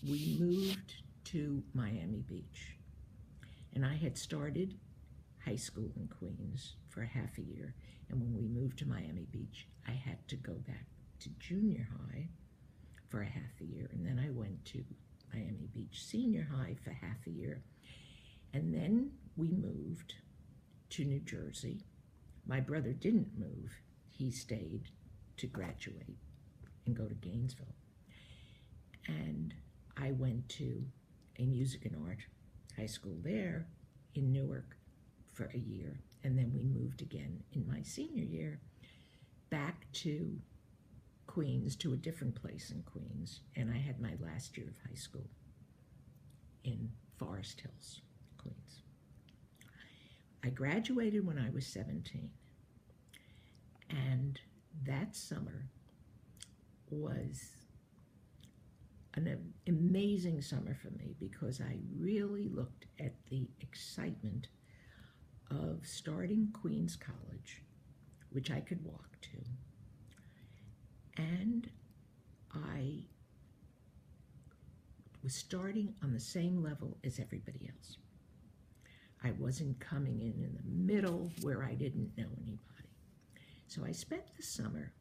we moved to Miami Beach. And I had started high school in Queens for half a year. And when we moved to Miami Beach, I had to go back to junior high for a half a year. And then I went to Miami Beach Senior High for half a year. And then we moved to New Jersey. My brother didn't move. He stayed to graduate and go to Gainesville. And I went to a music and art high school there in Newark for a year. And then we moved again in my senior year back to Queens, to a different place in Queens. And I had my last year of high school in Forest Hills, Queens. I graduated when I was 17. And that summer was an amazing summer for me because I really looked at the excitement of starting Queens College, which I could walk to, and I was starting on the same level as everybody else. I wasn't coming in the middle where I didn't know anybody. So I spent the summer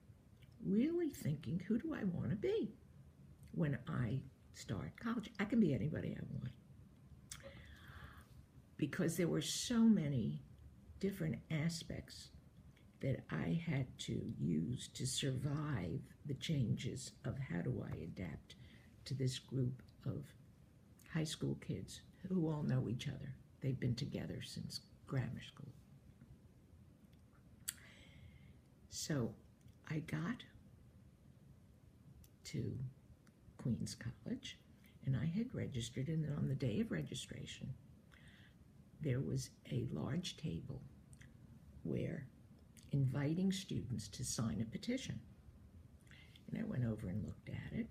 really thinking, who do I want to be when I start college? I can be anybody I want. Because there were so many different aspects that I had to use to survive the changes of how do I adapt to this group of high school kids who all know each other. They've been together since grammar school. So I got to Queens College and I had registered, and on the day of registration there was a large table where inviting students to sign a petition. And I went over and looked at it.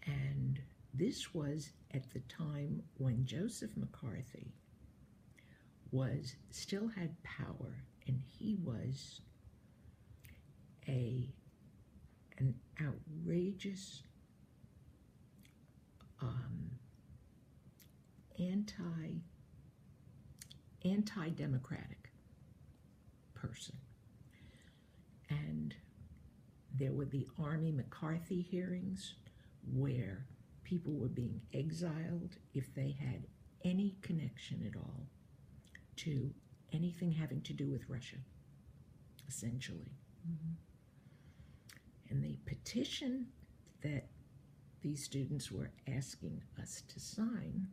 And this was at the time when Joseph McCarthy still had power, and he was an outrageous anti-democratic person. And there were the Army McCarthy hearings where people were being exiled if they had any connection at all to anything having to do with Russia, essentially. And the petition that these students were asking us to sign,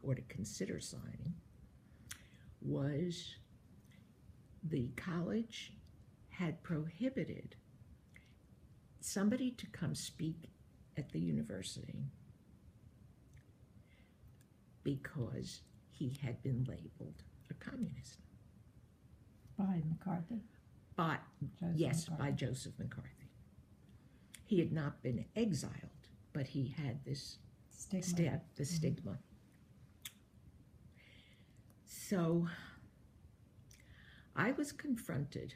or to consider signing, was the college had prohibited somebody to come speak at the university because he had been labeled a communist. By McCarthy? By Joseph McCarthy. He had not been exiled, but he had this stigma. So I was confronted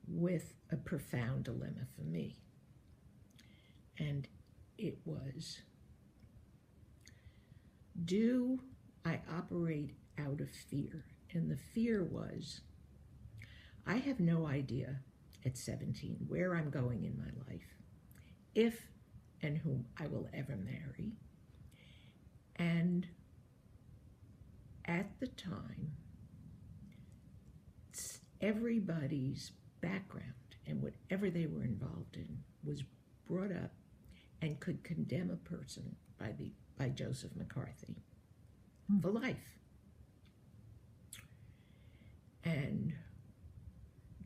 with a profound dilemma for me. And it was, do I operate out of fear? And the fear was, I have no idea at 17 where I'm going in my life, if and whom I will ever marry. And at the time, everybody's background and whatever they were involved in was brought up and could condemn a person by Joseph McCarthy for life. And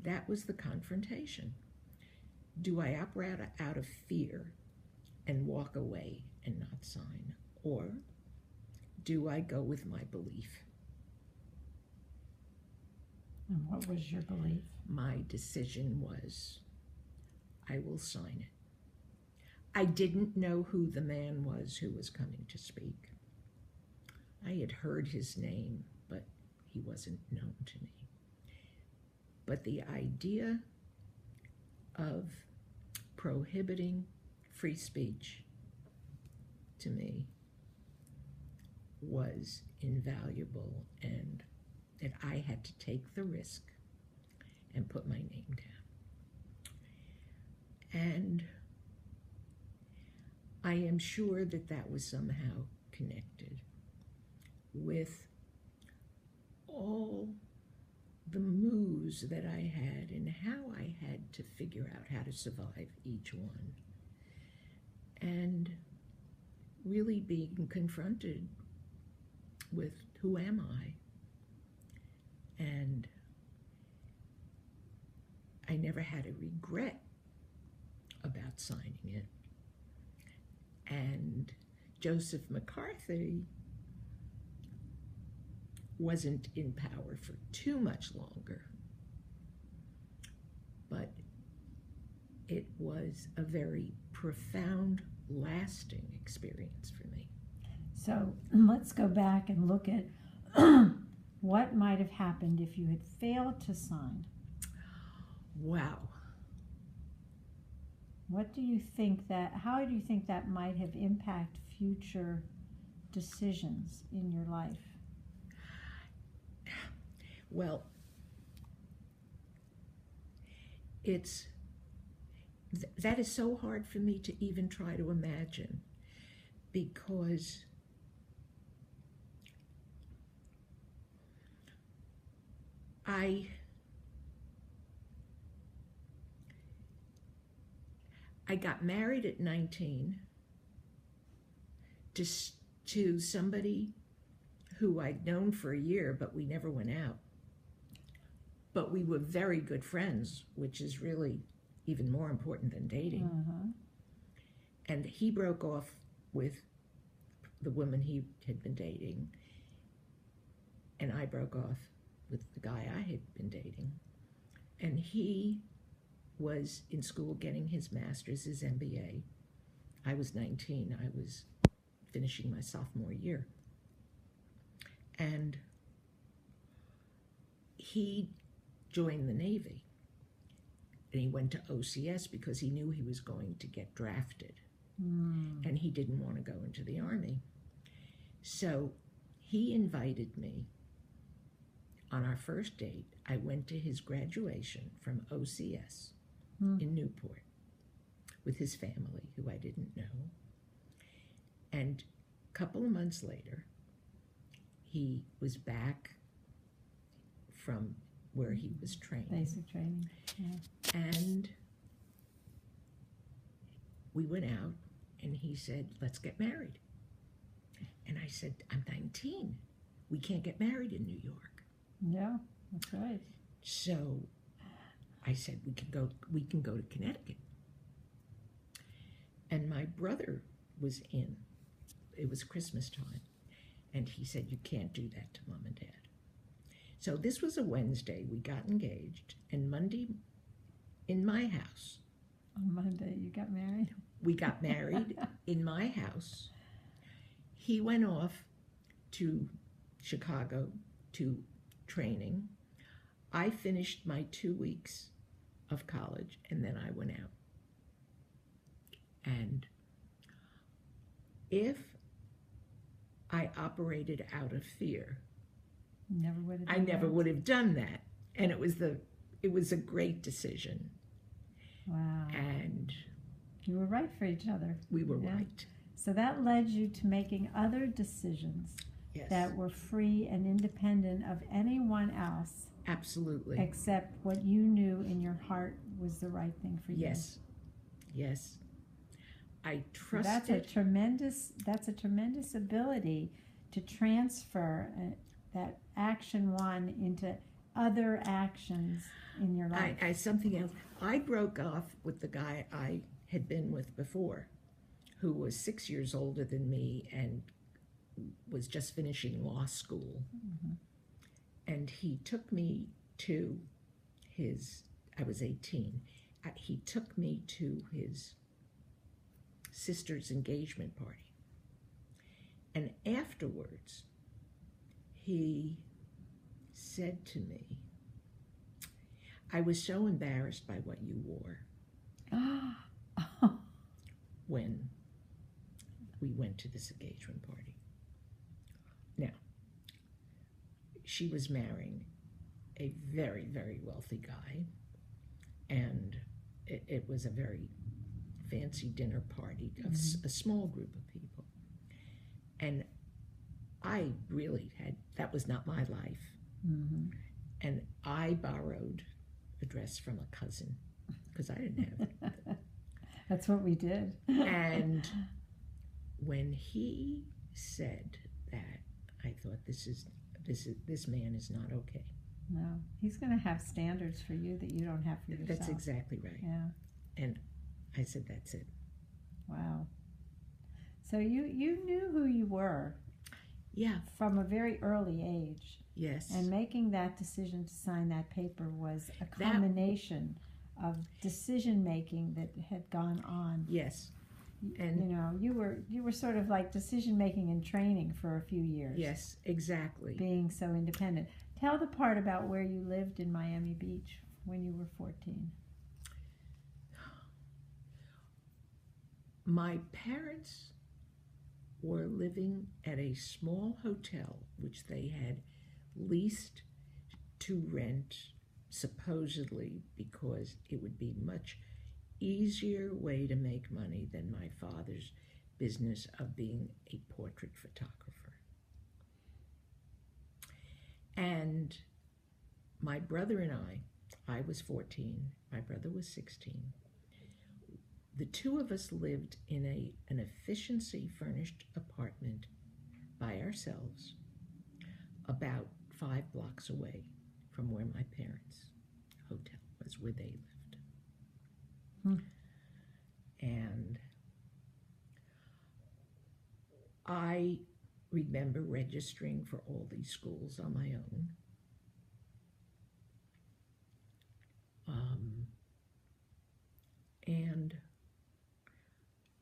that was the confrontation. Do I operate out of fear and walk away and not sign? Or do I go with my belief? And what was your belief? My decision was, I will sign it. I didn't know who the man was who was coming to speak. I had heard his name, but he wasn't known to me. But the idea of prohibiting free speech to me was invaluable, and that I had to take the risk and put my name down. And I am sure that that was somehow connected with all the moves that I had and how I had to figure out how to survive each one. And really being confronted with who am I? And I never had a regret about signing it. And Joseph McCarthy wasn't in power for too much longer, but it was a very profound, lasting experience for me. So let's go back and look at what might have happened if you had failed to sign. Wow. What do you think how do you think that might have impacted future decisions in your life? Well, that is so hard for me to even try to imagine, because I got married at 19 to somebody who I'd known for a year, but we never went out. But we were very good friends, which is really even more important than dating. Uh-huh. And he broke off with the woman he had been dating, and I broke off with the guy I had been dating. And he was in school getting his master's, his MBA. I was 19. I was finishing my sophomore year. And he joined the Navy. And he went to OCS because he knew he was going to get drafted. And he didn't want to go into the Army. So he invited me on our first date. I went to his graduation from OCS in Newport with his family, who I didn't know. And a couple of months later, he was back from where he was training. Basic training. Yeah. And we went out, and he said, let's get married. And I said, I'm 19. We can't get married in New York. Yeah, that's right. So I said, we can go to Connecticut. And my brother was in. It was Christmas time. And he said, you can't do that to Mom and Dad. So this was a Wednesday. We got engaged. And Monday, in my house. On Monday, you got married? We got married in my house. He went off to Chicago to training. I finished my 2 weeks of college, and then I went out. And if I operated out of fear, I never would have done that. And it was a great decision. Wow. And you were right for each other. we were Yeah. right. So that led you to making other decisions Yes. that were free and independent of anyone else, Absolutely. except what you knew in your heart was the right thing for you. Yes. Yes. I trusted. That's a tremendous ability to transfer that action one into other actions in your life. Something else. I broke off with the guy I had been with before, who was 6 years older than me and was just finishing law school. Mm-hmm. And he took me to I was 18. He took me to his sister's engagement party. And afterwards, he said to me, I was so embarrassed by what you wore. when we went to this engagement party. Now, she was marrying a very, very wealthy guy, and it was a very fancy dinner party of a small group of people. And I really that was not my life. Mm-hmm. And I borrowed a dress from a cousin because I didn't have it. That's what we did. And when he said that, I thought, this man is not okay. No, he's going to have standards for you that you don't have for yourself. That's exactly right. Yeah. And I said, that's it. Wow. So you knew who you were. Yeah. From a very early age. Yes. And making that decision to sign that paper was a combination of decision making that had gone on. Yes. And you know, you were sort of like decision making and training for a few years. Yes, exactly. Being so independent. Tell the part about where you lived in Miami Beach when you were 14. My parents were living at a small hotel which they had leased to rent, supposedly because it would be much easier way to make money than my father's business of being a portrait photographer. And my brother and I was 14, my brother was 16. The two of us lived in an efficiency furnished apartment by ourselves about 5 blocks away from where my parents' hotel was, where they lived. And I remember registering for all these schools on my own. And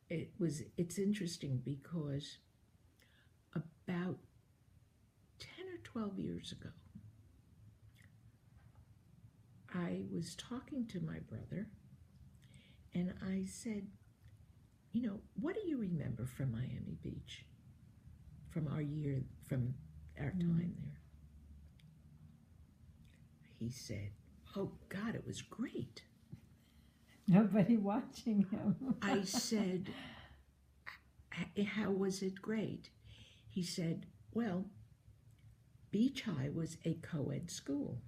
it's interesting because about 10 or 12 years ago, I was talking to my brother and I said, you know, what do you remember from Miami Beach, from our time there? He said, oh God, it was great. Nobody watching him. I said, how was it great? He said, well, Beach High was a co-ed school.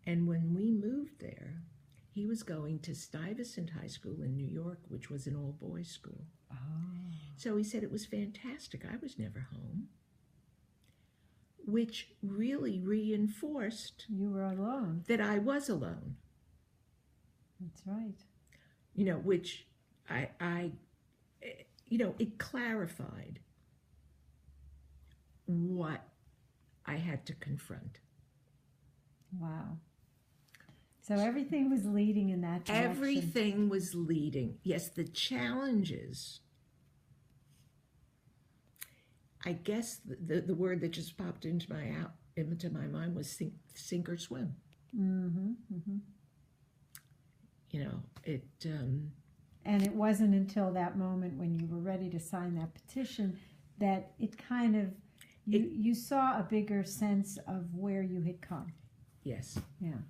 And when we moved there, he was going to Stuyvesant High School in New York, which was an all-boys school. Oh. So he said it was fantastic. I was never home, which really reinforced you were alone. That I was alone. That's right. You know, which it clarified what I had to confront. Wow. So everything was leading in that direction. Everything was leading. Yes, the challenges. I guess the word that just popped into my mind was sink or swim. Mm-hmm. Mm-hmm. You know, it... and it wasn't until that moment when you were ready to sign that petition that it kind of... You saw a bigger sense of where you had come. Yes. Yeah.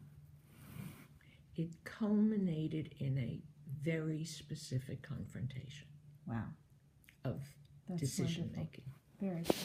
It culminated in a very specific confrontation. Wow. Of That's decision wonderful. making. Very good.